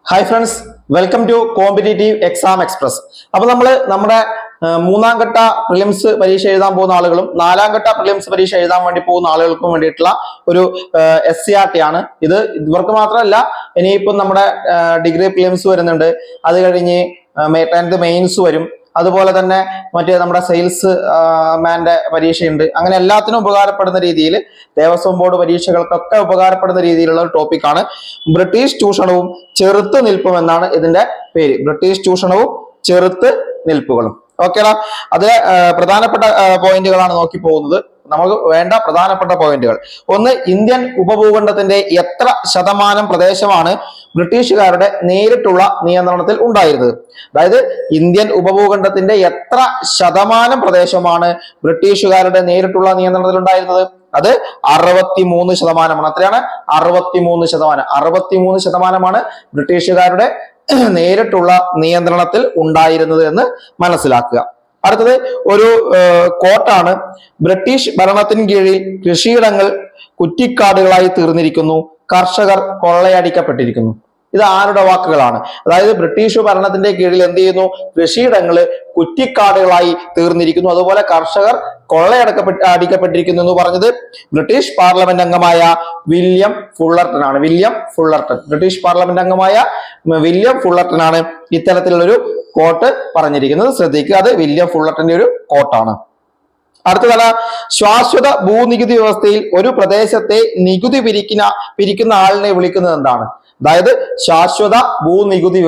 Hi friends, welcome to competitive exam express. അപ്പൊ നമ്മുടെ മൂന്നാം ഘട്ട പ്രിലിംസ് പരീക്ഷ എഴുതാൻ പോകുന്ന ആളുകളും നാലാം ഘട്ട പ്രിലിംസ് പരീക്ഷ എഴുതാൻ വേണ്ടി പോകുന്ന ആളുകൾക്കും വേണ്ടിയിട്ടുള്ള ഒരു SCRT ആണ് ഇത്. ഇവർക്ക് മാത്രമല്ല, ഇനിയിപ്പം നമ്മുടെ ഡിഗ്രി പ്രിലിംസ് വരുന്നുണ്ട്, അത് കഴിഞ്ഞ് 10th മെയിൻസ് വരും, അതുപോലെ തന്നെ മറ്റേ നമ്മുടെ സെയിൽസ് മാന്റെ പരീക്ഷയുണ്ട്. അങ്ങനെ എല്ലാത്തിനും ഉപകാരപ്പെടുന്ന രീതിയിൽ, ദേവസ്വം ബോർഡ് പരീക്ഷകൾക്കൊക്കെ ഉപകാരപ്പെടുന്ന രീതിയിലുള്ള ഒരു ടോപ്പിക്കാണ് ബ്രിട്ടീഷ് ചൂഷണവും ചെറുത്ത് നിൽപ്പും എന്നാണ് ഇതിന്റെ പേര്. ബ്രിട്ടീഷ് ചൂഷണവും ചെറുത്ത് നിൽപ്പുകളും. ഓക്കേടാ, അതിലെ പ്രധാനപ്പെട്ട പോയിന്റുകളാണ് നോക്കി പോകുന്നത്. നമുക്ക് വേണ്ട പ്രധാനപ്പെട്ട പോയിന്റുകൾ: ഒന്ന്, ഇന്ത്യൻ ഉപഭൂഖണ്ഡത്തിന്റെ എത്ര ശതമാനം പ്രദേശമാണ് ബ്രിട്ടീഷുകാരുടെ നേരിട്ടുള്ള നിയന്ത്രണത്തിൽ ഉണ്ടായിരുന്നത്? അതായത് ഇന്ത്യൻ ഉപഭൂഖണ്ഡത്തിന്റെ എത്ര ശതമാനം പ്രദേശമാണ് ബ്രിട്ടീഷുകാരുടെ നേരിട്ടുള്ള നിയന്ത്രണത്തിൽ ഉണ്ടായിരുന്നത്? അത് 63%. എത്രയാണ്? 63%. 63% ബ്രിട്ടീഷുകാരുടെ നേരിട്ടുള്ള നിയന്ത്രണത്തിൽ ഉണ്ടായിരുന്നത് എന്ന് മനസ്സിലാക്കുക. അടുത്തത് ഒരു കോട്ടാണ്: ബ്രിട്ടീഷ് ഭരണത്തിന് കീഴിൽ കൃഷിയിടങ്ങൾ കുറ്റിക്കാടുകളായി തീർന്നിരിക്കുന്നു, കർഷകർ കൊള്ളയടിക്കപ്പെട്ടിരിക്കുന്നു. ഇത് ആരുടെ വാക്കുകളാണ്? അതായത് ബ്രിട്ടീഷ് ഭരണത്തിന്റെ കീഴിൽ എന്ത് ചെയ്യുന്നു? കൃഷിയിടങ്ങള് കുറ്റിക്കാടുകളായി തീർന്നിരിക്കുന്നു, അതുപോലെ കർഷകർ അടിക്കപ്പെട്ടിരിക്കുന്നു എന്ന് പറഞ്ഞത് ബ്രിട്ടീഷ് പാർലമെന്റ് അംഗമായ വില്യം ഫുള്ളർട്ടൺ ആണ്. ബ്രിട്ടീഷ് പാർലമെന്റ് അംഗമായ വില്യം ഫുള്ളർട്ടൺ ആണ് ഇത്തരത്തിലുള്ളൊരു കോട്ട് പറഞ്ഞിരിക്കുന്നത്. ശ്രദ്ധിക്കുക, അത് വില്യം ഫുള്ളർട്ടന്റെ ഒരു കോട്ടാണ്. അടുത്തതല്ല, ശാശ്വത ഭൂനികുതി വ്യവസ്ഥയിൽ ഒരു പ്രദേശത്തെ നികുതി പിരിക്കുന്ന ആളിനെ വിളിക്കുന്നത് എന്താണ്? അതായത് ശാശ്വത ഭൂനികുതി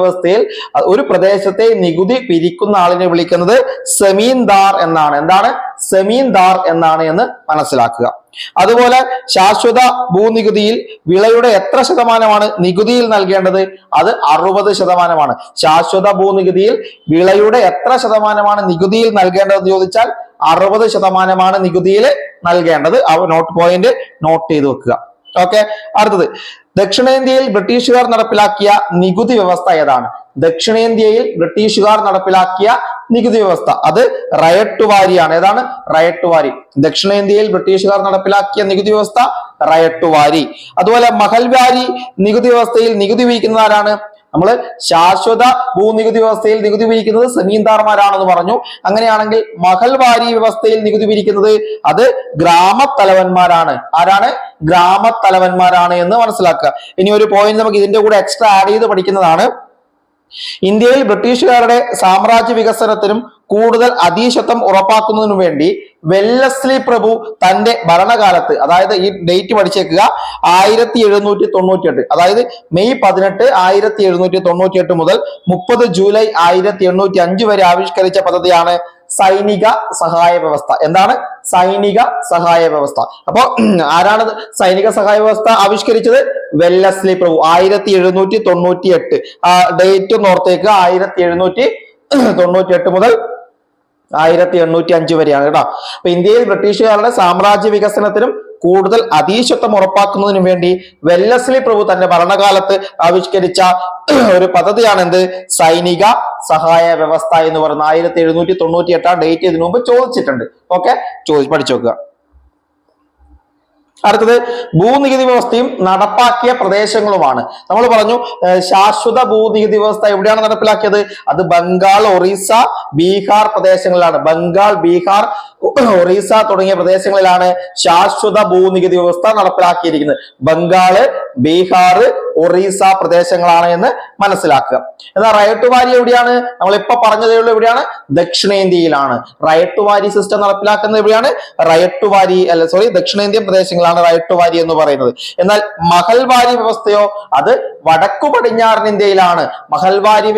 വ്യവസ്ഥയിൽ ഒരു പ്രദേശത്തെ നികുതി പിരിക്കുന്ന ആളിനെ വിളിക്കുന്നത് സെമീന്ദാർ എന്നാണ്. എന്താണ്? സെമീന്ദാർ എന്നാണ് എന്ന് മനസ്സിലാക്കുക. അതുപോലെ ശാശ്വത ഭൂനികുതിയിൽ വിളയുടെ എത്ര ശതമാനമാണ് നികുതിയിൽ നൽകേണ്ടത്? അത് 60%. ശാശ്വത ഭൂനികുതിയിൽ വിളയുടെ എത്ര ശതമാനമാണ് നികുതിയിൽ നൽകേണ്ടതെന്ന് ചോദിച്ചാൽ 60% നികുതിയിൽ നൽകേണ്ടത്. നോട്ട് പോയിന്റ് നോട്ട് ചെയ്ത് വെക്കുക. ഓക്കെ. അടുത്തത്, ദക്ഷിണേന്ത്യയിൽ ബ്രിട്ടീഷുകാർ നടപ്പിലാക്കിയ നികുതി വ്യവസ്ഥ ഏതാണ്? ദക്ഷിണേന്ത്യയിൽ ബ്രിട്ടീഷുകാർ നടപ്പിലാക്കിയ നികുതി വ്യവസ്ഥ അത് റയട്ടുവാരിയാണ്. ഏതാണ്? റയട്ടുവാരി. ദക്ഷിണേന്ത്യയിൽ ബ്രിട്ടീഷുകാർ നടപ്പിലാക്കിയ നികുതി വ്യവസ്ഥ റയട്ടുവാരി. അതുപോലെ മഹൽവാരി നികുതി വ്യവസ്ഥയിൽ നികുതി പിരിക്കുന്നത് ആരാണ്? നമ്മൾ ശാശ്വത ഭൂനികുതി വ്യവസ്ഥയിൽ നികുതി പിരിക്കുന്നത് സെമീന്ദാർമാരാണെന്ന് പറഞ്ഞു. അങ്ങനെയാണെങ്കിൽ മഹൽവാരി വ്യവസ്ഥയിൽ നികുതി പിരിക്കുന്നത് അത് ഗ്രാമത്തലവന്മാരാണ്. ആരാണ്? ഗ്രാമത്തലവന്മാരാണ് എന്ന് മനസ്സിലാക്കുക. ഇനി ഒരു പോയിന്റ് നമുക്ക് ഇതിന്റെ കൂടെ എക്സ്ട്രാ ആഡ് ചെയ്ത് പഠിക്കുന്നതാണ്. ഇന്ത്യയിൽ ബ്രിട്ടീഷുകാരുടെ സാമ്രാജ്യ വികസനത്തിനും കൂടുതൽ അധീശത്വം ഉറപ്പാക്കുന്നതിനു വേണ്ടി വെല്ലസ്ലി പ്രഭു തന്റെ ഭരണകാലത്ത്, അതായത് ഈ ഡേറ്റ് പഠിച്ചേക്കുക, 1798, അതായത് മെയ് 18, 1798 മുതൽ 30 ജൂലൈ 1805 വരെ ആവിഷ്കരിച്ച പദ്ധതിയാണ് സൈനിക സഹായ വ്യവസ്ഥ. എന്താണ്? സൈനിക സഹായ വ്യവസ്ഥ. അപ്പൊ ആരാണ് സൈനിക സഹായ വ്യവസ്ഥ ആവിഷ്കരിച്ചത്? വെല്ലസ്ലി പ്രഭു. 1798 ആ ഡേറ്റ് ഓർത്തേക്ക്. 1798 മുതൽ 1805 വരെയാണ് കേട്ടോ. അപ്പൊ ഇന്ത്യയിൽ ബ്രിട്ടീഷുകാരുടെ സാമ്രാജ്യ വികസനത്തിനും കൂടുതൽ അധീശത്വം ഉറപ്പാക്കുന്നതിനു വേണ്ടി വെല്ലസ്ലി പ്രഭു തന്റെ ഭരണകാലത്ത് ആവിഷ്കരിച്ച ഒരു പദ്ധതിയാണ് എന്ത്? സൈനിക സഹായ വ്യവസ്ഥ എന്ന് പറയുന്നത്. 1798 ഡേറ്റ് ഇതിനു മുമ്പ് ചോദിച്ചിട്ടുണ്ട്. ഓക്കെ, പഠിച്ചു നോക്കുക. അടുത്തത്, ഭൂനികുതി വ്യവസ്ഥയും നടപ്പാക്കിയ പ്രദേശങ്ങളുമാണ്. നമ്മൾ പറഞ്ഞു ശാശ്വത ഭൂനികുതി വ്യവസ്ഥ എവിടെയാണ് നടപ്പിലാക്കിയത്? അത് ബംഗാൾ, ഒറീസ, ബീഹാർ പ്രദേശങ്ങളിലാണ്. ബംഗാൾ, ബീഹാർ, ഒറീസ തുടങ്ങിയ പ്രദേശങ്ങളിലാണ് ശാശ്വത ഭൂനികുതി വ്യവസ്ഥ നടപ്പിലാക്കിയിരിക്കുന്നത്. ബംഗാള്, ബീഹാർ, ഒറീസ പ്രദേശങ്ങളാണ് എന്ന് മനസ്സിലാക്കുക. എന്നാൽ റയട്ടുവാരി എവിടെയാണ്? നമ്മളിപ്പോ പറഞ്ഞതേ ഉള്ളൂ. എവിടെയാണ്? ദക്ഷിണേന്ത്യയിലാണ്. റയട്ടുവാരി സിസ്റ്റം നടപ്പിലാക്കുന്നത് എവിടെയാണ്? ദക്ഷിണേന്ത്യൻ പ്രദേശങ്ങളാണ് റയട്ടുവാരി എന്ന് പറയുന്നത്. എന്നാൽ മഹൽവാരി വ്യവസ്ഥയോ അത് വടക്കു പടിഞ്ഞാറൻ ഇന്ത്യയിലാണ്. മഹൽവാരി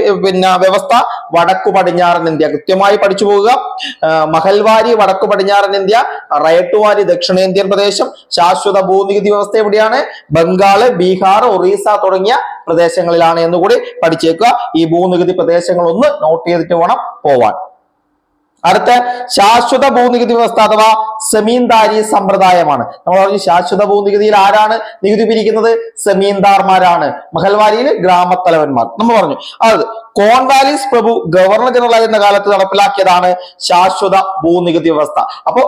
വ്യവസ്ഥ വടക്കു പടിഞ്ഞാറൻ ഇന്ത്യ. കൃത്യമായി പഠിച്ചു പോവുക. മഹൽവാരി വടക്കു പടിഞ്ഞാറൻ ഇന്ത്യ, റയട്ടുവാരി ദക്ഷിണേന്ത്യൻ പ്രദേശം. ശാശ്വത ഭൂനികുതി വ്യവസ്ഥ എവിടെയാണ്? ബംഗാള്, ബീഹാർ, ഒറീസ തുടങ്ങിയ പ്രദേശങ്ങളിലാണ് എന്നുകൂടി പഠിച്ചേക്കുക. ഈ ഭൂനികുതി പ്രദേശങ്ങൾ ഒന്ന് നോട്ട് ചെയ്തിട്ട് വേണം പോവാൻ. അടുത്ത, ശാശ്വത ഭൂനികുതി വ്യവസ്ഥ അഥവാ സെമീന്ദാരി സമ്പ്രദായമാണ്. നമ്മൾ പറഞ്ഞു ശാശ്വത ഭൂനികുതിയിൽ ആരാണ് നികുതി പിരിക്കുന്നത്? സെമീന്ദാർമാരാണ്. മഹൽവാരിയിൽ ഗ്രാമത്തലവന്മാർ നമ്മൾ പറഞ്ഞു. അത് കോൺവാലിസ് പ്രഭു ഗവർണർ ജനറൽ ആയിരുന്ന കാലത്ത് നടപ്പിലാക്കിയതാണ് ശാശ്വത ഭൂനികുതി വ്യവസ്ഥ. അപ്പോ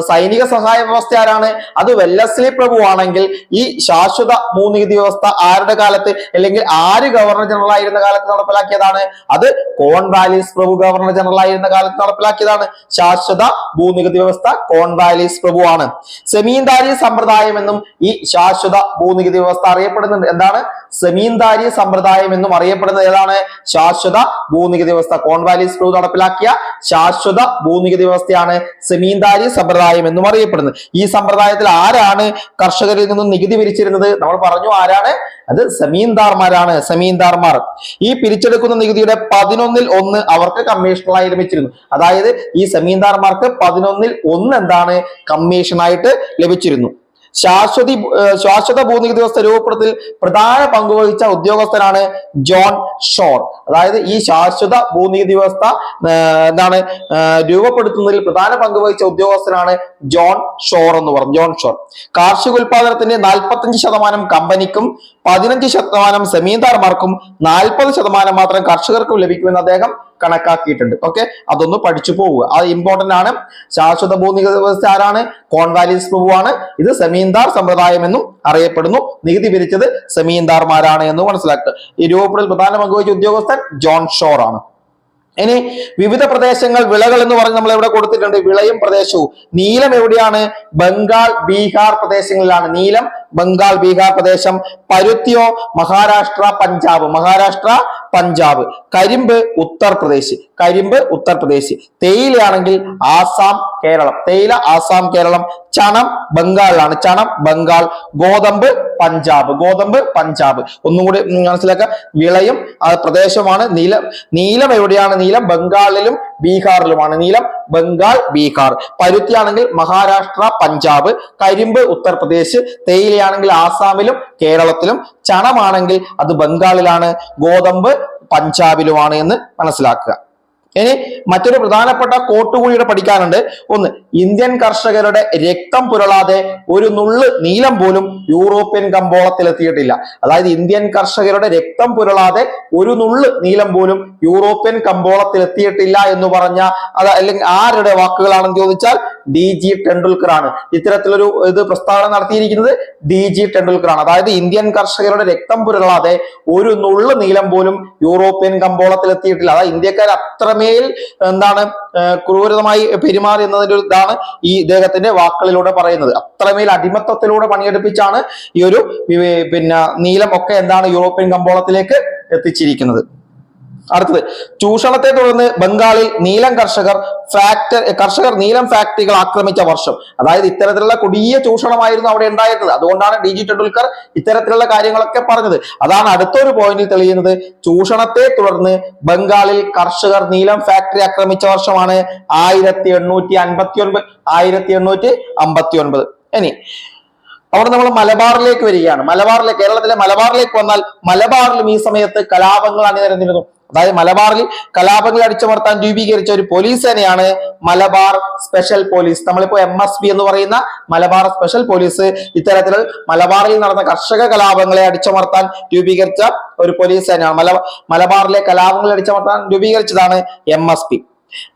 സൈനിക സഹായ വ്യവസ്ഥ ആരാണ്? അത് വെല്ലസ്ലി പ്രഭു ആണെങ്കിൽ ഈ ശാശ്വത ഭൂനികുതി വ്യവസ്ഥ ആരുടെ കാലത്ത്, അല്ലെങ്കിൽ ആര് ഗവർണർ ജനറൽ ആയിരുന്ന കാലത്ത് നടപ്പിലാക്കിയതാണ്? അത് കോൺവാലിസ് പ്രഭു ഗവർണർ ജനറൽ ആയിരുന്ന കാലത്ത് നടപ്പിലാക്കിയതാണ് ശാശ്വത ഭൂനികുതി വ്യവസ്ഥ. കോൺവാലിസ് പ്രഭു ആണ്. സെമീന്ദാരി സമ്പ്രദായം എന്നും ഈ ശാശ്വത ഭൂനികുതി വ്യവസ്ഥ അറിയപ്പെടുന്നുണ്ട്. എന്താണ്? സെമീന്ദാരി സമ്പ്രദായം എന്നും അറിയപ്പെടുന്നത് ഏതാണ്? ശാശ്വത ഭൂനികുതി വ്യവസ്ഥ. കോൺവാലിസ് പ്രഭു നടപ്പിലാക്കിയ ശാശ്വത ഭൂനികുതി വ്യവസ്ഥയാണ് സെമീന്ദാരി സമ്പ്രദായം എന്നും അറിയപ്പെടുന്നത്. ഈ സമ്പ്രദായത്തിൽ ആരാണ് കർഷകരിൽ നിന്നും നികുതി പിരിച്ചിരുന്നത്? നമ്മൾ പറഞ്ഞു ആരാണ്? അത് സെമീന്ദാർമാരാണ്. സെമീന്ദാർമാർ ഈ പിരിച്ചെടുക്കുന്ന നികുതിയുടെ 11% അവർക്ക് കമ്മീഷനായി ലഭിച്ചിരുന്നു. അതായത് ഈ സെമീന്ദാർമാർക്ക് 11% എന്താണ് കമ്മീഷനായിട്ട് ലഭിച്ചിരുന്നു. ശാശ്വത ഭൂനികുതി വ്യവസ്ഥ രൂപപ്പെടുത്തിൽ പ്രധാന പങ്കുവഹിച്ച ഉദ്യോഗസ്ഥനാണ് ജോൺ ഷോർ. അതായത് ഈ ശാശ്വത ഭൂനികുതി വ്യവസ്ഥ എന്താണ് രൂപപ്പെടുത്തുന്നതിൽ പ്രധാന പങ്കുവഹിച്ച ഉദ്യോഗസ്ഥനാണ് ജോൺ ഷോർ എന്ന് പറഞ്ഞു. ജോൺ ഷോർ കാർഷിക ഉൽപാദനത്തിന്റെ 45% കമ്പനിക്കും 15% സെമീന്ദാർമാർക്കും 40% മാത്രം കർഷകർക്കും ലഭിക്കുമെന്ന് അദ്ദേഹം കണക്കാക്കിയിട്ടുണ്ട്. ഓക്കെ, അതൊന്ന് പഠിച്ചു പോവുക, അത് ഇമ്പോർട്ടന്റ് ആണ്. ശാശ്വത ഭൂനികുതി വ്യവസ്ഥ ആരാണ്? കോൺവാലിസ് പ്രഭു ആണ്. ഇത് സെമീന്ദാർ സമ്പ്രദായം എന്നും അറിയപ്പെടുന്നു. നികുതി പിരിച്ചത് സെമീന്ദാർമാരാണ് എന്ന് മനസ്സിലാക്കുക. ഈ രൂപപ്പെടുത്തൽ പ്രധാന പങ്കുവഹിച്ച ഉദ്യോഗസ്ഥൻ ജോൺ ഷോർ ആണ്. ഇനി വിവിധ പ്രദേശങ്ങൾ, വിളകൾ എന്ന് പറഞ്ഞ് നമ്മൾ എവിടെ കൊടുത്തിട്ടുണ്ട്? വിളയും പ്രദേശവും. നീലം എവിടെയാണ്? ബംഗാൾ ബീഹാർ പ്രദേശങ്ങളിലാണ്. നീലം ബംഗാൾ ബീഹാർ പ്രദേശം. പരുത്തിയോ? മഹാരാഷ്ട്ര പഞ്ചാബ്. മഹാരാഷ്ട്ര പഞ്ചാബ്. കരിമ്പ് ഉത്തർപ്രദേശ്. കരിമ്പ് ഉത്തർപ്രദേശ്. തേയിലയാണെങ്കിൽ ആസാം കേരളം. തേയില ആസാം കേരളം. ചണം ബംഗാളിലാണ്. ചണം ബംഗാൾ. ഗോതമ്പ് പഞ്ചാബ്. ഗോതമ്പ് പഞ്ചാബ്. ഒന്നും കൂടി മനസ്സിലാക്കുക, വിളയും പ്രദേശമാണ്. നീലം എവിടെയാണ്? നീലം ബംഗാളിലും ബീഹാറിലുമാണ്. നീലം ബംഗാൾ ബീഹാർ. പരുത്തിയാണെങ്കിൽ മഹാരാഷ്ട്ര പഞ്ചാബ്. കരിമ്പ് ഉത്തർപ്രദേശ്. തേയിലയാണെങ്കിൽ ആസാമിലും കേരളത്തിലും. ചണമാണെങ്കിൽ അത് ബംഗാളിലാണ്. ഗോതമ്പ് പഞ്ചാബിലുമാണ് എന്ന് മനസ്സിലാക്കുക. ഇനി മറ്റൊരു പ്രധാനപ്പെട്ട കോട്ടുകൂടിയുടെ പഠിക്കാനുണ്ട്. ഒന്ന്, ഇന്ത്യൻ കർഷകരുടെ രക്തം പുരളാതെ ഒരു നുള്ള് നീലം പോലും യൂറോപ്യൻ കമ്പോളത്തിൽ എത്തിയിട്ടില്ല. അതായത് ഇന്ത്യൻ കർഷകരുടെ രക്തം പുരളാതെ ഒരു നുള്ള് നീലം പോലും യൂറോപ്യൻ കമ്പോളത്തിൽ എത്തിയിട്ടില്ല എന്ന് പറഞ്ഞ അത് അല്ലെങ്കിൽ ആരുടെ വാക്കുകളാണെന്ന് ചോദിച്ചാൽ DG ടെണ്ടുൽക്കർ ആണ്. ഇത്തരത്തിലൊരു പ്രസ്താവന നടത്തിയിരിക്കുന്നത് DG ടെണ്ടുൽക്കർ ആണ്. അതായത് ഇന്ത്യൻ കർഷകരുടെ രക്തം പുരളാതെ ഒരു നുള്ള് നീലം പോലും യൂറോപ്യൻ കമ്പോളത്തിൽ എത്തിയിട്ടില്ല. അതായത് ഇന്ത്യക്കാർ അത്രമേൽ എന്താണ് ക്രൂരമായി പെരുമാറി എന്നതിന്റെ ഒരു ഇതാണ് ഈ ഇദ്ദേഹത്തിന്റെ വാക്കുകളിലൂടെ പറയുന്നത്. അത്രമേൽ അടിമത്തത്തിലൂടെ പണിയെടുപ്പിച്ചാണ് ഈ ഒരു നീലം ഒക്കെ എന്താണ് യൂറോപ്യൻ കമ്പോളത്തിലേക്ക് എത്തിച്ചിരിക്കുന്നത്. അടുത്തത്, ചൂഷണത്തെ തുടർന്ന് ബംഗാളിൽ നീലം കർഷകർ നീലം ഫാക്ടറികൾ ആക്രമിച്ച വർഷം. അതായത് ഇത്തരത്തിലുള്ള കൊടിയ ചൂഷണമായിരുന്നു അവിടെ ഉണ്ടായിരുന്നത്. അതുകൊണ്ടാണ് DG ടെണ്ടുൽക്കർ ഇത്തരത്തിലുള്ള കാര്യങ്ങളൊക്കെ പറഞ്ഞത്. അതാണ് അടുത്തൊരു പോയിന്റിൽ തെളിയുന്നത്. ചൂഷണത്തെ തുടർന്ന് ബംഗാളിൽ കർഷകർ നീലം ഫാക്ടറി ആക്രമിച്ച വർഷമാണ് 1859. 1859. ഇനി അവിടെ നമ്മൾ മലബാറിലേക്ക് വരികയാണ്. കേരളത്തിലെ മലബാറിലേക്ക് വന്നാൽ മലബാറിലും ഈ സമയത്ത് കലാപങ്ങൾ അണിനിരന്നിരുന്നു. അതായത് മലബാറിൽ കലാപങ്ങൾ അടിച്ചമർത്താൻ രൂപീകരിച്ച ഒരു പോലീസ് സേനയാണ് മലബാർ സ്പെഷ്യൽ പോലീസ്. നമ്മളിപ്പോ MSP എന്ന് പറയുന്ന മലബാർ സ്പെഷ്യൽ പോലീസ് ഇത്തരത്തിൽ മലബാറിൽ നടന്ന കർഷക കലാപങ്ങളെ അടിച്ചമർത്താൻ രൂപീകരിച്ച ഒരു പോലീസ് സേനയാണ്. മലബാറിലെ കലാപങ്ങൾ അടിച്ചമർത്താൻ രൂപീകരിച്ചതാണ് MSP.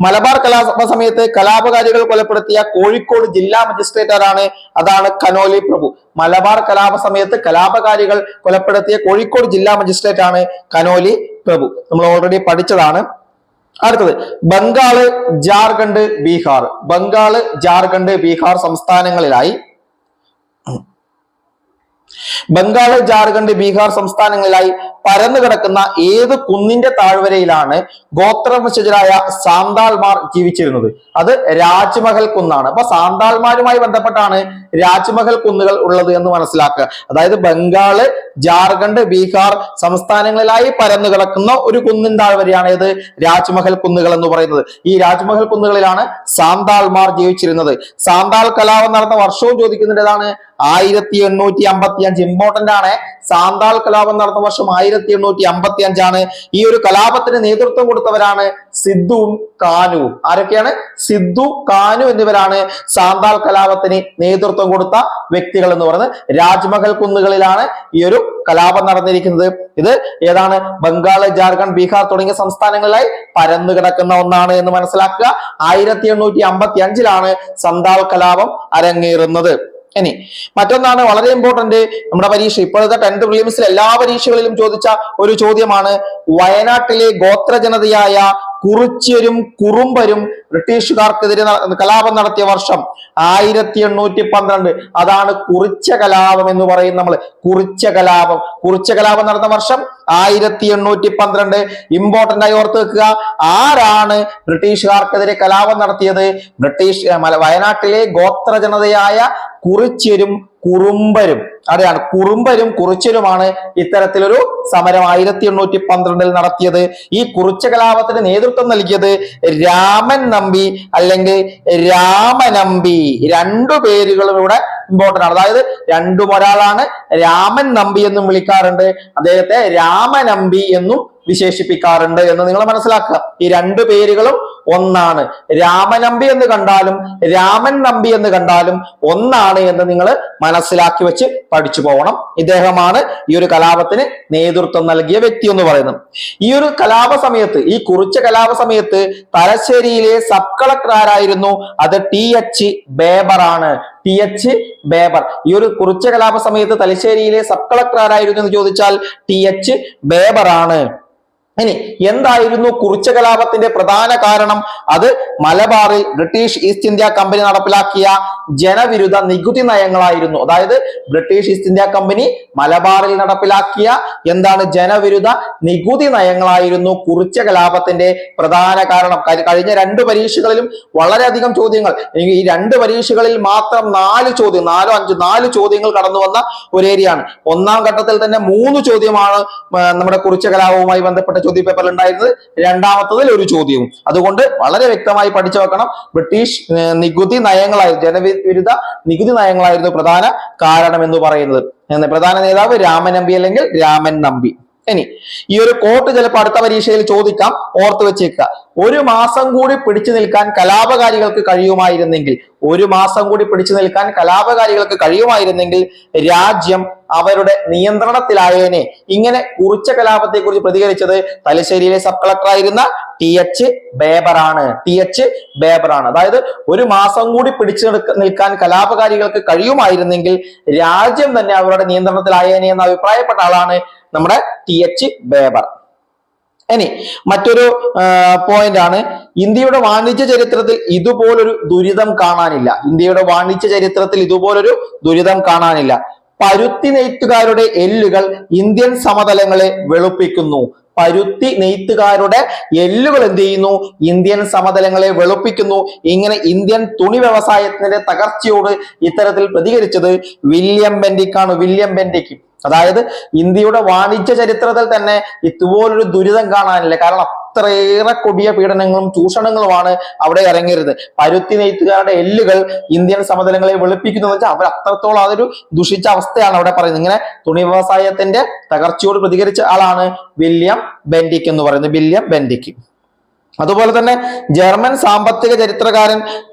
മലബാർ കലാപ സമയത്ത് കലാപകാരികൾ കൊലപ്പെടുത്തിയ കോഴിക്കോട് ജില്ലാ മജിസ്ട്രേറ്റ് ആരാണ്? അതാണ് കനോലി പ്രഭു. മലബാർ കലാപ സമയത്ത് കലാപകാരികൾ കൊലപ്പെടുത്തിയ കോഴിക്കോട് ജില്ലാ മജിസ്ട്രേറ്റ് ആണ് കനോലി പ്രഭു. നമ്മൾ ഓൾറെഡി പഠിച്ചതാണ്. അടുത്തത്, ബംഗാള് ജാർഖണ്ഡ് ബീഹാർ. ബംഗാള് ജാർഖണ്ഡ് ബീഹാർ സംസ്ഥാനങ്ങളിലായി പരന്നു കിടക്കുന്ന ഏത് കുന്നിന്റെ താഴ്വരയിലാണ് ഗോത്രവംശജരായ സാന്താൾമാർ ജീവിച്ചിരുന്നത്? അത് രാജ്മഹൽ കുന്നാണ്. അപ്പൊ സാന്താൾമാരുമായി ബന്ധപ്പെട്ടാണ് രാജ്മഹൽ കുന്നുകൾ ഉള്ളത് എന്ന് മനസ്സിലാക്കുക. അതായത് ബംഗാള് ജാർഖണ്ഡ് ബീഹാർ സംസ്ഥാനങ്ങളിലായി പരന്നു കിടക്കുന്ന ഒരു കുന്നിൻ താഴ്വരയാണ് ഏത്? രാജ്മഹൽ കുന്നുകൾ എന്ന് പറയുന്നത്. ഈ രാജ്മഹൽ കുന്നുകളിലാണ് സാന്താൾമാർ ജീവിച്ചിരുന്നത്. സാന്താൾ കലാപം നടന്ന വർഷവും ചോദിക്കുന്നുണ്ട്. ഏതാണ്? 1855. ഇമ്പോർട്ടന്റ് ആണ്. സാന്താൾ കലാപം നടന്ന വർഷം 1855 ആണ്. ഈ ഒരു കലാപത്തിന് നേതൃത്വം കൊടുത്തവരാണ് സിദ്ധുവും കാനുവും. ആരൊക്കെയാണ്? സിദ്ധു, കാനു എന്നിവരാണ് സാന്താൾ കലാപത്തിന് നേതൃത്വം നേതൃത്വം കൊടുത്ത വ്യക്തികൾ എന്ന് പറയുന്നത് രാജ്മഹൽ കുന്നുകളിലാണ് ഈ ഒരു കലാപം നടന്നിരിക്കുന്നത്. ഇത് ഏതാണ്? ബംഗാൾ, ജാർഖണ്ഡ്, ബീഹാർ തുടങ്ങിയ സംസ്ഥാനങ്ങളിലായി പരന്നു കിടക്കുന്ന ഒന്നാണ് എന്ന് മനസ്സിലാക്കുക. 1855 സന്താൾ കലാപം അരങ്ങേറുന്നത്. ഇനി മറ്റൊന്നാണ് വളരെ ഇമ്പോർട്ടന്റ്, നമ്മുടെ പരീക്ഷ ഇപ്പോഴത്തെ 10th പ്രിലിംസിൽ എല്ലാ പരീക്ഷകളിലും ചോദിച്ച ഒരു ചോദ്യമാണ്. വയനാട്ടിലെ ഗോത്ര ജനതയായ കുറിച്യരും കുറുമ്പരും ബ്രിട്ടീഷുകാർക്കെതിരെ കലാപം നടത്തിയ വർഷം 1812. അതാണ് കുറിച്യ കലാപം എന്ന് പറയും നമ്മൾ. കുറിച്യ കലാപം നടന്ന വർഷം 1812. ഇമ്പോർട്ടന്റ് ആയി ഓർത്ത് വെക്കുക. ആരാണ് ബ്രിട്ടീഷുകാർക്കെതിരെ കലാപം നടത്തിയത്? വയനാട്ടിലെ ഗോത്ര ജനതയായ കുറിച്യരും കുറുമ്പരും. അറിയാണ്, കുറുമ്പരും കുറിച്യരുമാണ് ഇത്തരത്തിലൊരു സമരം 1812 നടത്തിയത്. ഈ കുറിച്യ കലാപത്തിന് നേതൃത്വം നൽകിയത് രാമൻ നമ്പി അല്ലെങ്കിൽ രാമനമ്പി. രണ്ടു പേരുകളും ഇവിടെ ഇമ്പോർട്ടന്റ് ആണ്. അതായത് രണ്ടും ഒരാളാണ്. രാമൻ നമ്പി എന്നും വിളിക്കാറുണ്ട്, അദ്ദേഹത്തെ രാമനമ്പി എന്നും വിശേഷിപ്പിക്കാറുണ്ട് എന്ന് നിങ്ങൾ മനസ്സിലാക്കുക. ഈ രണ്ടു പേരുകളും ഒന്നാണ്. രാമനമ്പി എന്ന് കണ്ടാലും രാമൻ നമ്പി എന്ന് കണ്ടാലും ഒന്നാണ് എന്ന് നിങ്ങൾ മനസ്സിലാക്കി വെച്ച് പഠിച്ചു പോകണം. ഇദ്ദേഹമാണ് ഈ ഒരു കലാപത്തിന് നേതൃത്വം നൽകിയ വ്യക്തി എന്ന് പറയുന്നത്. ഈ ഒരു കലാപ സമയത്ത്, ഈ കുറിച്യ കലാപ സമയത്ത് തലശ്ശേരിയിലെ സബ് കളക്ടർ ആരായിരുന്നു? അത് TH ബേബർ ആണ്. TH ബേബർ. ഈ ഒരു കുറിച്യ കലാപ സമയത്ത് തലശ്ശേരിയിലെ സബ് കളക്ടർ ആരായിരുന്നു എന്ന് ചോദിച്ചാൽ TH ബേബർ ആണ്. ഇനി എന്തായിരുന്നു കുറിച്യ കലാപത്തിന്റെ പ്രധാന കാരണം? അത് മലബാറിൽ ബ്രിട്ടീഷ് ഈസ്റ്റ് ഇന്ത്യ കമ്പനി നടപ്പിലാക്കിയ ജനവിരുദ്ധ നികുതി നയങ്ങളായിരുന്നു. അതായത് ബ്രിട്ടീഷ് ഈസ്റ്റ് ഇന്ത്യ കമ്പനി മലബാറിൽ നടപ്പിലാക്കിയ എന്താണ്? ജനവിരുദ്ധ നികുതി നയങ്ങളായിരുന്നു കുറിച്യ കലാപത്തിന്റെ പ്രധാന കാരണം. കഴിഞ്ഞ 2 പരീക്ഷകളിലും വളരെയധികം ചോദ്യങ്ങൾ, ഈ 2 പരീക്ഷകളിൽ മാത്രം 4 ചോദ്യങ്ങൾ കടന്നു വന്ന ഒരു ഏരിയയാണ്. ഒന്നാം ഘട്ടത്തിൽ തന്നെ 3 ചോദ്യമാണ് നമ്മുടെ കുറിച്യ കലാപവുമായി ബന്ധപ്പെട്ട ചോദ്യ പേപ്പറിൽ ഉണ്ടായിരുന്നത്. രണ്ടാമത്തതിൽ ഒരു ചോദ്യവും. അതുകൊണ്ട് വളരെ വ്യക്തമായി പഠിച്ചു വെക്കണം. ബ്രിട്ടീഷ് നികുതി നയങ്ങളായിരുന്നു, ജനവിരുദ്ധ നികുതി നയങ്ങളായിരുന്നു പ്രധാന കാരണം എന്ന് പറയുന്നത്. പ്രധാന നേതാവ് രാമനമ്പി അല്ലെങ്കിൽ രാമൻ നമ്പി. ഇനി ഈ ഒരു കോട്ട് ചിലപ്പോൾ അടുത്ത പരീക്ഷയിൽ ചോദിക്കാം, ഓർത്ത് വെച്ചേക്കുക. 1 മാസം കൂടി പിടിച്ചു നിൽക്കാൻ കലാപകാരികൾക്ക് കഴിയുമായിരുന്നെങ്കിൽ, 1 മാസം കൂടി പിടിച്ചു നിൽക്കാൻ കലാപകാരികൾക്ക് കഴിയുമായിരുന്നെങ്കിൽ രാജ്യം അവരുടെ നിയന്ത്രണത്തിലായേനെ. ഇങ്ങനെ കുറിച്യ കലാപത്തെ കുറിച്ച് പ്രതികരിച്ചത് തലശ്ശേരിയിലെ സബ് കളക്ടർ ആയിരുന്ന TH ബേബർ ആണ്. TH ബേബർ ആണ്. അതായത് 1 മാസം കൂടി പിടിച്ചു നിൽക്കാൻ കലാപകാരികൾക്ക് കഴിയുമായിരുന്നെങ്കിൽ രാജ്യം തന്നെ അവരുടെ നിയന്ത്രണത്തിലായേനെ എന്ന് അഭിപ്രായപ്പെട്ട ആളാണ് നമ്മുടെ TH ബേബർ. ഇനി മറ്റൊരു പോയിന്റ് ആണ്, ഇന്ത്യയുടെ വാണിജ്യ ചരിത്രത്തിൽ ഇതുപോലൊരു ദുരിതം കാണാനില്ല. ഇന്ത്യയുടെ വാണിജ്യ ചരിത്രത്തിൽ ഇതുപോലൊരു ദുരിതം കാണാനില്ല. പരുത്തി നെയ്ത്തുകാരുടെ എല്ലുകൾ ഇന്ത്യൻ സമതലങ്ങളെ വെളുപ്പിക്കുന്നു. പരുത്തി നെയ്ത്തുകാരുടെ എല്ലുകൾ എന്ത് ചെയ്യുന്നു? ഇന്ത്യൻ സമതലങ്ങളെ വെളുപ്പിക്കുന്നു. ഇങ്ങനെ ഇന്ത്യൻ തുണി വ്യവസായത്തിന്റെ തകർച്ചയോട് ഇത്തരത്തിൽ പ്രതികരിച്ചത് വില്യം ബെന്റിക് ആണ്. William Bentinck. അതായത് ഇന്ത്യയുടെ വാണിജ്യ ചരിത്രത്തിൽ തന്നെ ഇതുപോലൊരു ദുരിതം കാണാനില്ല. കാരണം അത്രയേറെ കൊടിയ പീഡനങ്ങളും ചൂഷണങ്ങളുമാണ് അവിടെ ഇറങ്ങിയത്. പരുത്തി നെയ്ത്തുകാരുടെ എല്ലുകൾ ഇന്ത്യൻ സമതലങ്ങളെ വെളുപ്പിക്കുന്നു വെച്ചാൽ അവർ അത്രത്തോളം അതൊരു ദുഷിച്ച അവസ്ഥയാണ് അവിടെ പറയുന്നത്. ഇങ്ങനെ തുണി വ്യവസായത്തിന്റെ തകർച്ചയോട് പ്രതികരിച്ച ആളാണ് വില്യം ബെന്റിക് എന്ന് പറയുന്നത്. William Bentinck. അതുപോലെ തന്നെ ജർമ്മൻ സാമ്പത്തിക ചരിത്രകാരൻ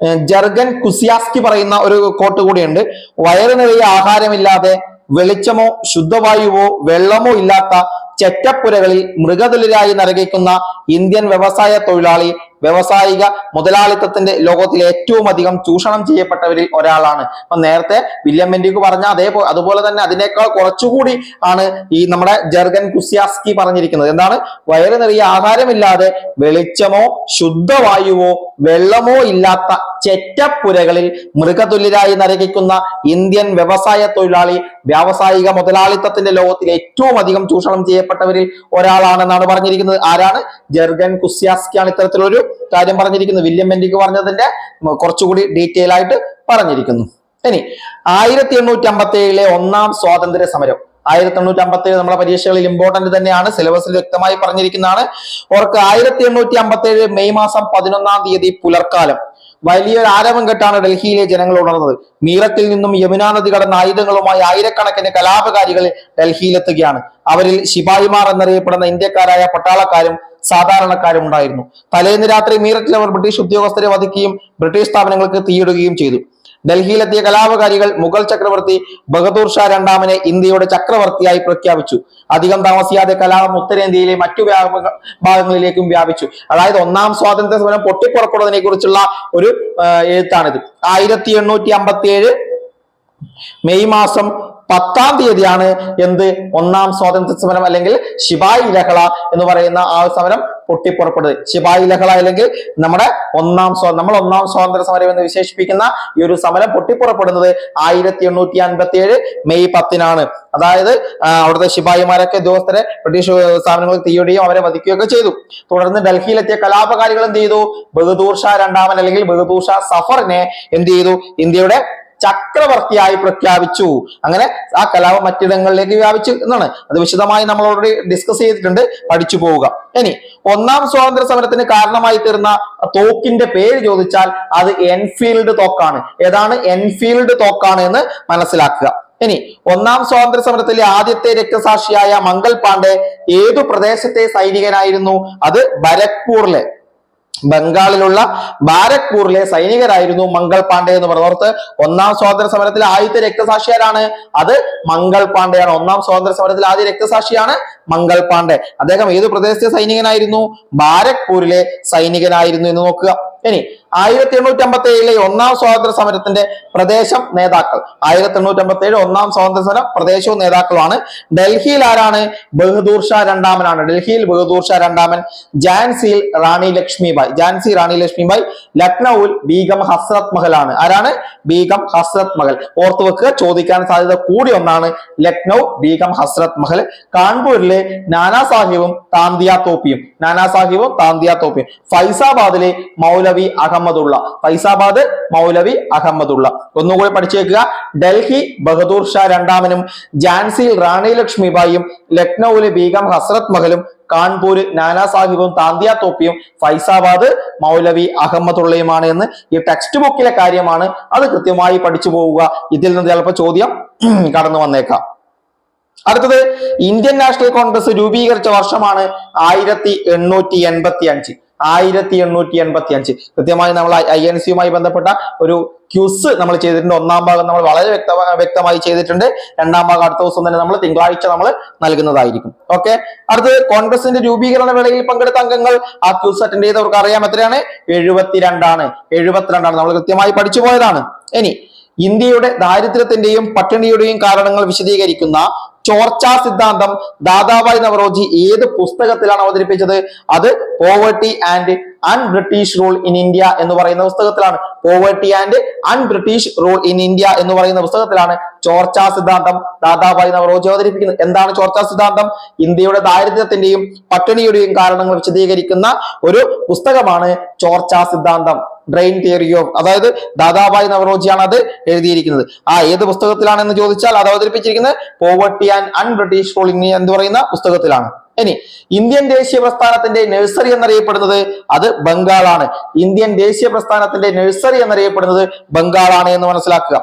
ജർഗൻ കുസിയാസ്കി പറയുന്ന ഒരു കോട്ട് കൂടിയുണ്ട്. വയറ് നിറയെ ആഹാരമില്ലാതെ, വെളിച്ചമോ ശുദ്ധവായുവോ വെള്ളമോ ഇല്ലാത്ത ചെറ്റപ്പുരകളിൽ മൃഗതുല്യരായി നരകിക്കുന്ന ഇന്ത്യൻ വ്യവസായ തൊഴിലാളി വ്യവസായിക മുതലാളിത്തത്തിന്റെ ലോകത്തിൽ ഏറ്റവും അധികം ചൂഷണം ചെയ്യപ്പെട്ടവരിൽ ഒരാളാണ്. അപ്പൊ നേരത്തെ വില്യം ബെന്റിക് പറഞ്ഞ അതുപോലെ തന്നെ അതിനേക്കാൾ കുറച്ചുകൂടി ആണ് ഈ നമ്മുടെ ജർഗൻ കുസിയാസ്കി പറഞ്ഞിരിക്കുന്നത്. എന്താണ്? വയറ് നിറയെ ആഹാരമില്ലാതെ, വെളിച്ചമോ ശുദ്ധവായുവോ വെള്ളമോ ഇല്ലാത്ത ചെറ്റപ്പുരകളിൽ മൃഗതുല്യരായി നരകിക്കുന്ന ഇന്ത്യൻ വ്യവസായ തൊഴിലാളി വ്യാവസായിക മുതലാളിത്തത്തിന്റെ ലോകത്തിൽ ഏറ്റവും അധികം ചൂഷണം ചെയ്യപ്പെട്ടവരിൽ ഒരാളാണെന്നാണ് പറഞ്ഞിരിക്കുന്നത്. ആരാണ്? ജർഗൻ കുസിയാസ്കിയാണ് ഇത്തരത്തിലൊരു കാര്യം പറഞ്ഞിരിക്കുന്നത്. വില്യം ബെന്റിക് പറഞ്ഞതിന്റെ കുറച്ചുകൂടി ഡീറ്റെയിൽ ആയിട്ട് പറഞ്ഞിരിക്കുന്നു. ഇനി 1857 ഒന്നാം സ്വാതന്ത്ര്യ സമരം. 1857 നമ്മുടെ പരീക്ഷകളിൽ ഇമ്പോർട്ടന്റ് തന്നെയാണ്, സിലബസിൽ വ്യക്തമായി പറഞ്ഞിരിക്കുന്നതാണ്. ഓർക്ക് 1857 മെയ് മാസം 11-ാം തീയതി പുലർക്കാലം വലിയൊരു ആരവം കെട്ടാണ് ഡൽഹിയിലെ ജനങ്ങൾ ഉണർന്നത്. മീററ്റിൽ നിന്നും യമുനാ നദി കടന്ന ആയുധങ്ങളുമായി ആയിരക്കണക്കിന് കലാപകാരികൾ ഡൽഹിയിലെത്തുകയാണ്. അവരിൽ ശിപായിമാർ എന്നറിയപ്പെടുന്ന ഇന്ത്യക്കാരായ പട്ടാളക്കാരും സാധാരണക്കാരും ഉണ്ടായിരുന്നു. തലേന്ന് രാത്രി മീററ്റിൽ അവർ ബ്രിട്ടീഷ് ഉദ്യോഗസ്ഥരെ വധിക്കുകയും ബ്രിട്ടീഷ് സ്ഥാപനങ്ങൾക്ക് തീയിടുകയും ചെയ്തു. ഡൽഹിയിലെത്തിയ കലാപകാരികൾ മുഗൾ ചക്രവർത്തി ബഹദൂർ ഷാ രണ്ടാമനെ ഇന്ത്യയുടെ ചക്രവർത്തിയായി പ്രഖ്യാപിച്ചു. അധികം താമസിയാതെ കലാപം ഉത്തരേന്ത്യയിലെ മറ്റു ഭാഗങ്ങളിലേക്കും വ്യാപിച്ചു. അതായത് ഒന്നാം സ്വാതന്ത്ര്യ സമരം പൊട്ടിപ്പുറപ്പെടുന്നതിനെ കുറിച്ചുള്ള ഒരു എഴുത്താണിത്. 1857 മെയ് മാസം 10-ാം തീയതിയാണ് എന്ത് ഒന്നാം സ്വാതന്ത്ര്യ സമരം അല്ലെങ്കിൽ ശിപായി ലഹള എന്ന് പറയുന്ന ആ സമരം പൊട്ടിപ്പുറപ്പെടുന്നത്. ശിപായി ലഹള അല്ലെങ്കിൽ നമ്മൾ ഒന്നാം സ്വാതന്ത്ര്യ സമരം എന്ന് വിശേഷിപ്പിക്കുന്ന ഈ ഒരു സമരം പൊട്ടിപ്പുറപ്പെടുന്നത് 1857 മെയ് 10-നാണ്. അതായത് അവിടുത്തെ ശിപായിമാരൊക്കെ ഉദ്യോഗസ്ഥരെ ബ്രിട്ടീഷ് സ്ഥാപനങ്ങൾ തീയിടുകയും അവരെ വധിക്കുകയൊക്കെ ചെയ്തു. തുടർന്ന് ഡൽഹിയിലെത്തിയ കലാപകാരികൾ എന്ത് ചെയ്തു? ബഹദൂർ ഷാ രണ്ടാമൻ അല്ലെങ്കിൽ ബഹദൂർ ഷാ സഫറിനെ എന്ത് ചെയ്തു? ഇന്ത്യയുടെ ചക്രവർത്തിയായി പ്രഖ്യാപിച്ചു. അങ്ങനെ ആ കലാപം മറ്റിടങ്ങളിലേക്ക് വ്യാപിച്ചു എന്നാണ്. അത് വിശദമായി നമ്മൾ ഓൾറെഡി ഡിസ്കസ് ചെയ്തിട്ടുണ്ട്, പഠിച്ചു പോവുക. ഇനി ഒന്നാം സ്വാതന്ത്ര്യ സമരത്തിന് കാരണമായി തീർന്ന തോക്കിന്റെ പേര് ചോദിച്ചാൽ അത് എൻഫീൽഡ് തോക്കാണ്. ഏതാണ്? എൻഫീൽഡ് തോക്കാണ് എന്ന് മനസ്സിലാക്കുക. ഇനി ഒന്നാം സ്വാതന്ത്ര്യ സമരത്തിലെ ആദ്യത്തെ രക്തസാക്ഷിയായ മംഗൾ പാണ്ഡെ ഏതു പ്രദേശത്തെ സൈനികനായിരുന്നു? അത് ബരക്പൂറിലെ ബംഗാളിലുള്ള ബാരക്പൂരിലെ സൈനികരായിരുന്നു മംഗൾ പാണ്ഡെ എന്ന് പറഞ്ഞോർത്ത്. ഒന്നാം സ്വാതന്ത്ര്യ സമരത്തിലെ ആദ്യത്തെ രക്തസാക്ഷി ആരാണ്? അത് മംഗൾ പാണ്ഡെയാണ്. ഒന്നാം സ്വാതന്ത്ര്യ സമരത്തിലെ ആദ്യ രക്തസാക്ഷിയാണ് മംഗൾ പാണ്ഡെ. അദ്ദേഹം ഏതു പ്രദേശത്തെ സൈനികനായിരുന്നു? ബാരക്പൂരിലെ സൈനികനായിരുന്നു എന്ന് നോക്കുക. ഇനി 1857 ഒന്നാം സ്വാതന്ത്ര്യ സമരത്തിന്റെ പ്രദേശം നേതാക്കൾ. 1857 ഒന്നാം സ്വാതന്ത്ര്യ സമരം പ്രദേശവും നേതാക്കളുമാണ്. ഡൽഹിയിൽ ആരാണ്? ബഹദൂർ ഷാ രണ്ടാമനാണ്. ഡൽഹിയിൽ ബഹദൂർ ഷാ രണ്ടാമൻ. ഝാൻസിയിൽ റാണി ലക്ഷ്മിബായി. ഝാൻസി റാണി ലക്ഷ്മിബായി. ലക്നൌവിൽ ബീഗം ഹസ്രത് മഹൽ ആണ്. ആരാണ്? ബീഗം ഹസ്രത് മഹൽ. ഓർത്തു വെക്കുക, ചോദിക്കാൻ സാധ്യത കൂടി ഒന്നാണ് ലക്നൗ ബീഗം ഹസ്രത് മഹൽ. കാൺപൂരിലെ നാനാ സാഹിബും താന്തിയ തോപ്പിയും. നാനാ സാഹിബും താന്തിയ തോപ്പിയും. ഫൈസാബാദിലെ മൗലവി അഹമ്മദുള്ള. ഫൈസാബാദ് മൗലവി അഹമ്മദുള്ള. ഒന്നുകൂടി പഠിച്ചേക്കുക. ഡൽഹി ബഹദൂർ ഷാ രണ്ടാമനും, ഝാൻസിയിൽ റാണി ലക്ഷ്മിബായിയും, ലക്നൌവിലെ ബീഗം ഹസ്രത് മഹലും, കാൺപൂർ നാനാ സാഹിബും താന്തിയ തോപ്പിയും, ഫൈസാബാദ് മൗലവി അഹമ്മദുള്ളയുമാണ് എന്ന് ഈ ടെക്സ്റ്റ് ബുക്കിലെ കാര്യമാണ്. അത് കൃത്യമായി പഠിച്ചു പോവുക. ഇതിൽ നിന്ന് ചിലപ്പോൾ ചോദ്യം കടന്നു വന്നേക്കാം. അടുത്തത് ഇന്ത്യൻ നാഷണൽ കോൺഗ്രസ് രൂപീകരിച്ച വർഷമാണ് 1885. 1885. കൃത്യമായി നമ്മൾ INC-യുമായി ബന്ധപ്പെട്ട ഒരു ക്യൂസ് നമ്മൾ ചെയ്തിട്ടുണ്ട്. ഒന്നാം ഭാഗം നമ്മൾ വളരെ വ്യക്തമായി ചെയ്തിട്ടുണ്ട്. രണ്ടാം ഭാഗം അടുത്ത ദിവസം തന്നെ നമ്മൾ തിങ്കളാഴ്ച നമ്മൾ നൽകുന്നതായിരിക്കും. ഓക്കെ. അടുത്തത് കോൺഗ്രസിന്റെ രൂപീകരണ വേളയിൽ പങ്കെടുത്ത അംഗങ്ങൾ ആ ക്യൂസ് അറ്റൻഡ് ചെയ്തവർക്ക് അറിയാം എത്രയാണ്? 72 ആണ്. നമ്മൾ കൃത്യമായി പഠിച്ചു പോയതാണ്. ഇനി ഇന്ത്യയുടെ ദാരിദ്ര്യത്തിന്റെയും പട്ടിണിയുടെയും കാരണങ്ങൾ വിശദീകരിക്കുന്ന ചോർച്ചാ സിദ്ധാന്തം ദാദാഭായ് നവറോജി ഏത് പുസ്തകത്തിലാണ് അവതരിപ്പിച്ചത്? അത് poverty and un-British rule in India എന്ന് പറയുന്ന പുസ്തകത്തിലാണ്. Poverty and un-British rule in India എന്ന് പറയുന്ന പുസ്തകത്തിലാണ് ചോർച്ചാ സിദ്ധാന്തം ദാദാഭായ് നവറോജി അവതരിപ്പിക്കുന്നത്. എന്താണ് ചോർച്ചാ സിദ്ധാന്തം? ഇന്ത്യയുടെ ദാരിദ്ര്യത്തിന്റെയും പട്ടിണിയുടെയും കാരണങ്ങൾ വിശദീകരിക്കുന്ന ഒരു പുസ്തകമാണ് ചോർച്ചാ സിദ്ധാന്തം. ഡ്രെയിൻ തിയറി ഓഫ്, അതായത് ദാദാഭായ് നവറോജിയാണ് അത് എഴുതിയിരിക്കുന്നത്. ഏത് പുസ്തകത്തിലാണെന്ന് ചോദിച്ചാൽ അത് അവതരിപ്പിച്ചിരിക്കുന്നത് poverty and un-British rule in India എന്ന് പറയുന്ന പുസ്തകത്തിലാണ്. ഇനി ഇന്ത്യൻ ദേശീയ പ്രസ്ഥാനത്തിന്റെ നഴ്സറി എന്നറിയപ്പെടുന്നത് അത് ബംഗാളാണ്. ഇന്ത്യൻ ദേശീയ പ്രസ്ഥാനത്തിന്റെ നഴ്സറി എന്നറിയപ്പെടുന്നത് ബംഗാളാണ് എന്ന് മനസ്സിലാക്കുക.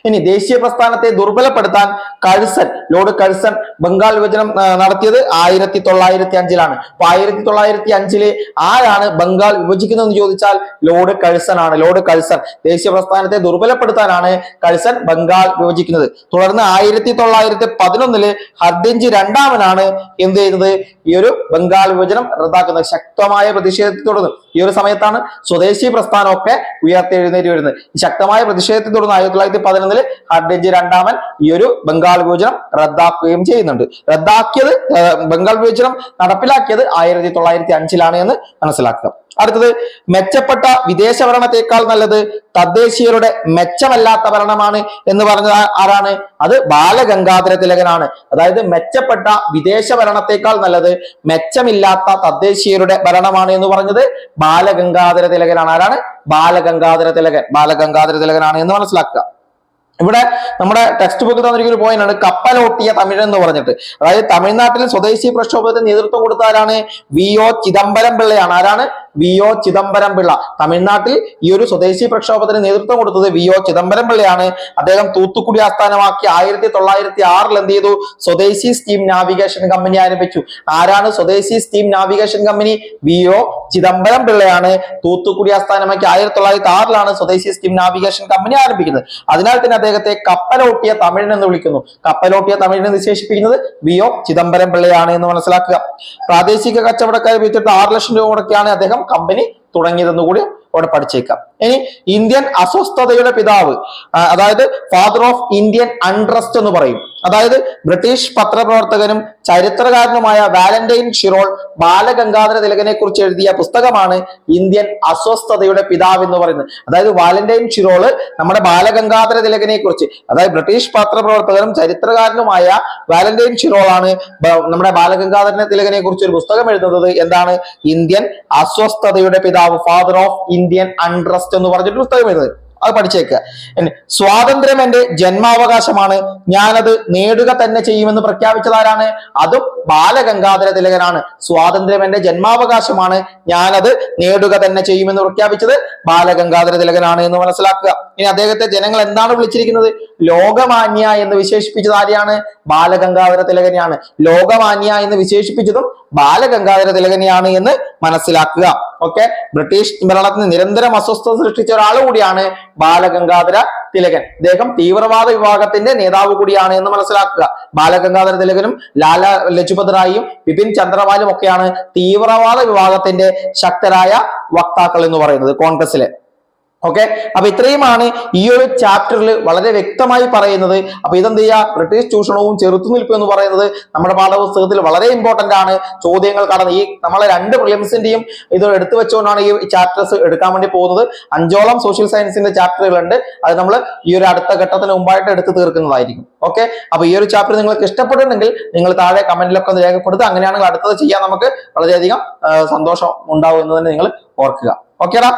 ഇനി ദേശീയ പ്രസ്ഥാനത്തെ ദുർബലപ്പെടുത്താൻ ലോർഡ് കഴ്സൺ ബംഗാൾ വിഭജനം നടത്തിയത് 1905-ലാണ്. അപ്പൊ 1905 ആരാണ് ബംഗാൾ വിഭജിക്കുന്നതെന്ന് ചോദിച്ചാൽ ലോർഡ് കഴ്സൺ ആണ്. ലോർഡ് കഴ്സൺ ദേശീയ പ്രസ്ഥാനത്തെ ദുർബലപ്പെടുത്താനാണ് കഴ്സൺ ബംഗാൾ വിഭജിക്കുന്നത്. തുടർന്ന് 1911 ഹർഡിഞ്ച് രണ്ടാമനാണ് എന്ത് ചെയ്യുന്നത്? ഈ ഒരു ബംഗാൾ വിഭജനം റദ്ദാക്കുന്നത്. ശക്തമായ പ്രതിഷേധത്തെ തുടർന്ന് ഈ ഒരു സമയത്താണ് സ്വദേശി പ്രസ്ഥാനമൊക്കെ ഉയർത്തെഴുന്നേറ്റ് വരുന്നത്. ശക്തമായ പ്രതിഷേധത്തെ തുടർന്ന് 1911 ഹർഡിഞ്ച് രണ്ടാമൻ ഈ ഒരു ബംഗാൾ വിഭജനം റദ്ദാക്കുകയും ചെയ്യുന്നുണ്ട്. ബംഗാൾ വിഭജനം നടപ്പിലാക്കിയത് 1905-ലാണ് എന്ന് മനസ്സിലാക്കുക. അടുത്തത് മെച്ചപ്പെട്ട വിദേശ ഭരണത്തെക്കാൾ നല്ലത് തദ്ദേശീയരുടെ മെച്ചമല്ലാത്ത ഭരണമാണ് എന്ന് പറഞ്ഞത് ആരാണ്? അത് ബാലഗംഗാധര തിലകനാണ്. അതായത് മെച്ചപ്പെട്ട വിദേശ ഭരണത്തെക്കാൾ നല്ലത് മെച്ചമില്ലാത്ത തദ്ദേശീയരുടെ ഭരണമാണ് എന്ന് പറഞ്ഞത് ബാലഗംഗാധര തിലകനാണ്. ആരാണ്? ബാലഗംഗാധര തിലകനാണ് എന്ന് മനസ്സിലാക്കുക. ഇവിടെ നമ്മുടെ ടെക്സ്റ്റ് ബുക്ക് തന്നിരിക്കുന്ന ഒരു പോയിന്റാണ് കപ്പലോട്ടിയ തമിഴ് എന്ന് പറഞ്ഞിട്ട്. അതായത് തമിഴ്നാട്ടിൽ സ്വദേശി പ്രക്ഷോഭത്തിന് നേതൃത്വം കൊടുത്ത ആരാണ്? VO ചിദംബരം പിള്ളയാണ്. ആരാണ്? VO ചിദംബരം പിള്ള. തമിഴ്നാട്ടിൽ ഈ ഒരു സ്വദേശി പ്രക്ഷോഭത്തിന് നേതൃത്വം കൊടുത്തത് VO ചിദംബരം പിള്ളയാണ്. അദ്ദേഹം തൂത്തുക്കുടി ആസ്ഥാനമാക്കി 1906 എന്ത് ചെയ്തു? സ്വദേശി സ്റ്റീം നാവിഗേഷൻ കമ്പനി ആരംഭിച്ചു. ആരാണ് Swadeshi steam navigation company? VO Chidambaram പിള്ളയാണ്. തൂത്തുക്കുടി ആസ്ഥാനമാക്കി 1906 സ്വദേശി സ്റ്റീം നാവിഗേഷൻ കമ്പനി ആരംഭിക്കുന്നത്. അതിനാൽ തന്നെ അദ്ദേഹത്തെ കപ്പലോട്ടിയ തമിഴൻ എന്ന് വിളിക്കുന്നു. കപ്പലോട്ടിയ തമിഴിനെ വിശേഷിപ്പിക്കുന്നത് VO ചിദംബരം പിള്ളയാണ് എന്ന് മനസ്സിലാക്കുക. പ്രാദേശിക കച്ചവടക്കാരെ വിറ്റിട്ട് 6 ലക്ഷം രൂപ മുടക്കിയാണ് അദ്ദേഹം കമ്പനി തുടങ്ങിയതെന്ന് കൂടി അവിടെ പഠിച്ചേക്കാം. ഇനി ഇന്ത്യൻ അസ്വസ്ഥതയുടെ പിതാവ്, അതായത് ഫാദർ ഓഫ് ഇന്ത്യൻ അൺട്രസ്റ്റ് എന്ന് പറയും. അതായത് ബ്രിട്ടീഷ് പത്രപ്രവർത്തകനും ചരിത്രകാരനുമായ വാലന്റൈൻ ഷിറോൾ ബാലഗംഗാധര തിലകനെ കുറിച്ച് എഴുതിയ പുസ്തകമാണ് ഇന്ത്യൻ അസ്വസ്ഥതയുടെ പിതാവ് എന്ന് പറയുന്നത്. അതായത് വാലന്റൈൻ ഷിറോള് നമ്മുടെ ബാലഗംഗാധര തിലകനെ കുറിച്ച്, അതായത് ബ്രിട്ടീഷ് പത്രപ്രവർത്തകനും ചരിത്രകാരനുമായ വാലന്റൈൻ ഷിറോൾ ആണ് നമ്മുടെ ബാലഗംഗാധര തിലകനെ കുറിച്ച് ഒരു പുസ്തകം എഴുതുന്നത്. എന്താണ്? ഇന്ത്യൻ അസ്വസ്ഥതയുടെ പിതാവ്, ഫാദർ ഓഫ് ഇന്ത്യൻ അൺട്രസ്റ്റ് എന്ന് പറഞ്ഞിട്ട് പുസ്തകം എഴുതുന്നത്. അത് പഠിച്ചേക്കുക. സ്വാതന്ത്ര്യം എന്റെ ജന്മാവകാശമാണ്, ഞാനത് നേടുക തന്നെ ചെയ്യുമെന്ന് പ്രഖ്യാപിച്ചതാരാണ്? അതും ബാലഗംഗാധര തിലകനാണ്. സ്വാതന്ത്ര്യം എന്റെ ജന്മാവകാശമാണ്, ഞാനത് നേടുക തന്നെ ചെയ്യുമെന്ന് പ്രഖ്യാപിച്ചത് ബാലഗംഗാധര തിലകനാണ് എന്ന് മനസ്സിലാക്കുക. ഇനി അദ്ദേഹത്തെ ജനങ്ങൾ എന്താണ് വിളിച്ചിരിക്കുന്നത്? ലോകമാന്യ എന്ന് വിശേഷിപ്പിച്ചത് ആരെയാണ്? ബാലഗംഗാധര തിലകനെയാണ്. ലോകമാന്യ എന്ന് വിശേഷിപ്പിച്ചതും ബാലഗംഗാധര തിലകനെയാണ് എന്ന് മനസ്സിലാക്കുക. ഓക്കെ, ബ്രിട്ടീഷ് ഭരണത്തിന് നിരന്തരം അസ്വസ്ഥത സൃഷ്ടിച്ച ഒരാൾ കൂടിയാണ് ബാലഗംഗാധര തിലകൻ. ഇദ്ദേഹം തീവ്രവാദ വിഭാഗത്തിന്റെ നേതാവ് കൂടിയാണ് എന്ന് മനസ്സിലാക്കുക. ബാലഗംഗാധര തിലകനും ലാലാ ലജ്പത് റായിയും ബിപിൻ ചന്ദ്രപാലും ഒക്കെയാണ് തീവ്രവാദ വിഭാഗത്തിന്റെ ശക്തരായ വക്താക്കൾ എന്ന് പറയുന്നത് കോൺഗ്രസിലെ. ഓക്കെ, അപ്പൊ ഇത്രയുമാണ് ഈ ഒരു ചാപ്റ്ററിൽ വളരെ വ്യക്തമായി പറയുന്നത്. അപ്പൊ ഇതെന്ത് ചെയ്യുക? ബ്രിട്ടീഷ് ചൂഷണവും ചെറുത്തുനിൽപ്പും എന്ന് പറയുന്നത് നമ്മുടെ പാഠപുസ്തകത്തിൽ വളരെ ഇമ്പോർട്ടന്റ് ആണ്. ചോദ്യങ്ങൾ കടന്ന് ഈ നമ്മളെ 2 പ്രിലിംസിന്റെയും ഇത് എടുത്തു വെച്ചുകൊണ്ടാണ് ഈ ചാപ്റ്റേഴ്സ് എടുക്കാൻ വേണ്ടി പോകുന്നത്. 5ഓളം സോഷ്യൽ സയൻസിന്റെ ചാപ്റ്ററുകളുണ്ട്. അത് നമ്മൾ ഈ ഒരു അടുത്ത ഘട്ടത്തിന് മുമ്പായിട്ട് എടുത്ത് തീർക്കുന്നതായിരിക്കും. ഓക്കെ, അപ്പൊ ഈ ഒരു ചാപ്റ്റർ നിങ്ങൾക്ക് ഇഷ്ടപ്പെട്ടിട്ടുണ്ടെങ്കിൽ നിങ്ങൾ താഴെ കമന്റിലൊക്കെ ഒന്ന് രേഖപ്പെടുത്തുക. അങ്ങനെയാണെങ്കിൽ അടുത്തത് ചെയ്യാൻ നമുക്ക് വളരെയധികം സന്തോഷം ഉണ്ടാവും എന്ന് തന്നെ നിങ്ങൾ ഓർക്കുക. ഓക്കേടാ.